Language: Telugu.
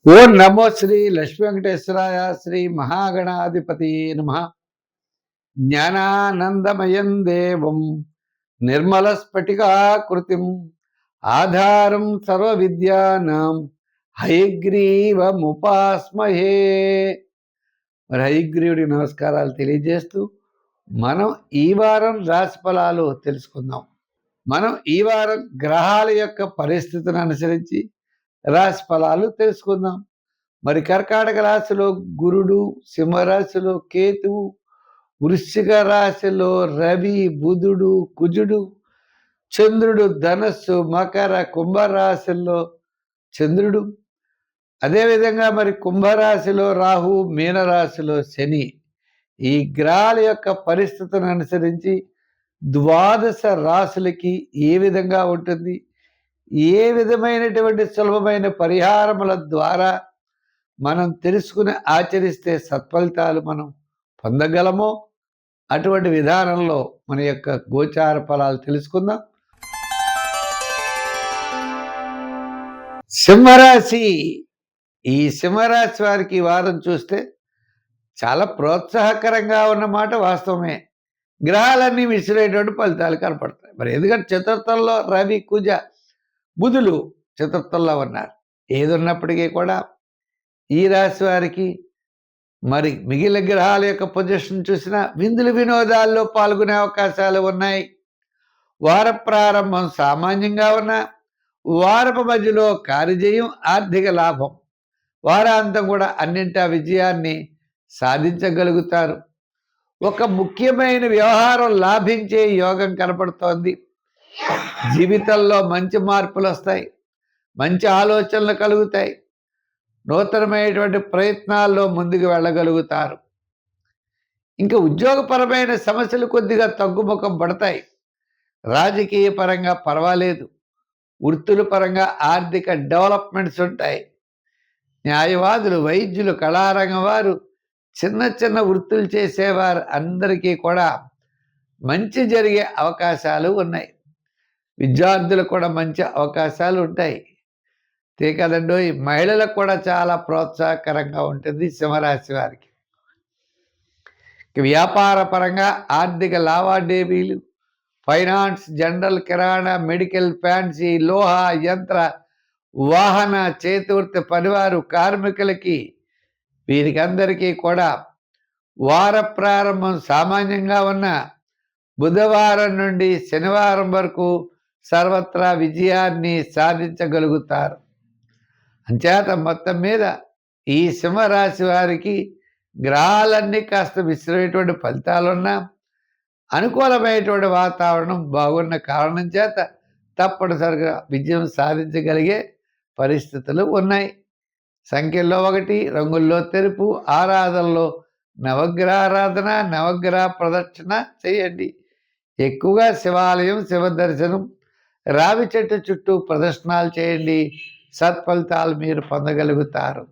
ఓం నమో శ్రీ లక్ష్మీ వెంకటేశ్వరాయ శ్రీ మహాగణాధిపతి నమ. జ్ఞానానందమయం దేవం నిర్మల స్ఫటికాకృతిం ఆధారం సర్వ విద్యానాం హయగ్రీవముపాస్మహే. మరి హయగ్రీవుడి నమస్కారాలు తెలియజేస్తూ మనం ఈ వారం రాశి ఫలాలు తెలుసుకుందాం. మనం ఈ వారం గ్రహాల యొక్క పరిస్థితిని అనుసరించి రాశి ఫలాలు తెలుసుకుందాం. మరి కర్కాటక రాశిలో గురుడు, సింహరాశిలో కేతువు, వృశ్చిక రాశిలో రవి, బుధుడు, కుజుడు, చంద్రుడు ధనస్సు, మకర, కుంభరాశిలో చంద్రుడు, అదేవిధంగా మరి కుంభరాశిలో రాహు, మీనరాశిలో శని. ఈ గ్రహాల యొక్క పరిస్థితిని అనుసరించి ద్వాదశ రాశులకి ఏ విధంగా ఉంటుంది, ఏ విధమైనటువంటి సులభమైన పరిహారముల ద్వారా మనం తెలుసుకుని ఆచరిస్తే సత్ఫలితాలు మనం పొందగలమో అటువంటి విధానంలో మన యొక్క గోచార ఫలాలు తెలుసుకుందాం. సింహరాశి. ఈ సింహరాశి వారికి ఈ వారం చూస్తే చాలా ప్రోత్సాహకరంగా ఉన్నమాట వాస్తవమే. గ్రహాలన్నీ విసిరేటువంటి ఫలితాలు కనపడతాయి. మరి ఎందుకంటే చతుర్థంలో రవి, కుజ, బుధులు చతుర్థంలో ఉన్నారు. ఏదున్నప్పటికీ కూడా ఈ రాశి వారికి మరి మిగిలిన గ్రహాల యొక్క పొజిషన్ చూసినా విందులు వినోదాల్లో పాల్గొనే అవకాశాలు ఉన్నాయి. వార ప్రారంభం సామాన్యంగా ఉన్న వారపు మధ్యలో కార్యజయం, ఆర్థిక లాభం, వారాంతం కూడా అన్నింటా విజయాన్ని సాధించగలుగుతారు. ఒక ముఖ్యమైన వ్యవహారం లాభించే యోగం కనపడుతోంది. జీవితంలో మంచి మార్పులు వస్తాయి, మంచి ఆలోచనలు కలుగుతాయి, నూతనమైనటువంటి ప్రయత్నాల్లో ముందుకు వెళ్ళగలుగుతారు. ఇంకా ఉద్యోగపరమైన సమస్యలు కొద్దిగా తగ్గుముఖం పడతాయి. రాజకీయ పరంగా పర్వాలేదు, వృత్తుల పరంగా ఆర్థిక డెవలప్మెంట్స్ ఉంటాయి. న్యాయవాదులు, వైద్యులు, కళారంగం వారు, చిన్న చిన్న వృత్తులు చేసేవారు అందరికీ కూడా మంచి జరిగే అవకాశాలు ఉన్నాయి. విద్యార్థులకు కూడా మంచి అవకాశాలు ఉంటాయి. కదండో ఈ మహిళలకు కూడా చాలా ప్రోత్సాహకరంగా ఉంటుంది సింహరాశి వారికి. వ్యాపార పరంగా ఆర్థిక లావాదేవీలు, ఫైనాన్స్, జనరల్, కిరాణా, మెడికల్, ఫ్యాన్సీ, లోహ, యంత్ర, వాహన, చేతివృత్తి పనివారు, కార్మికులకి వీరికి అందరికీ కూడా వార ప్రారంభం సామాన్యంగా ఉన్న బుధవారం నుండి శనివారం వరకు సర్వత్రా విజయాన్ని సాధించగలుగుతారు. అంచేత మొత్తం మీద ఈ సింహరాశి వారికి గ్రహాలన్నీ కాస్త విసిరేటువంటి ఫలితాలున్నా అనుకూలమైనటువంటి వాతావరణం బాగున్న కారణం చేత తప్పనిసరిగా విజయం సాధించగలిగే పరిస్థితులు ఉన్నాయి. సంఖ్యల్లో 1, రంగుల్లో తెలుపు, ఆరాధనలో నవగ్రహారాధన, నవగ్రహ ప్రదక్షిణ చేయండి. ఎక్కువగా శివాలయం, శివ దర్శనం, రావి చెట్టు చుట్టూ ప్రదర్శనలు చేయండి. సత్ఫలితాలు మీరు పొందగలుగుతారు.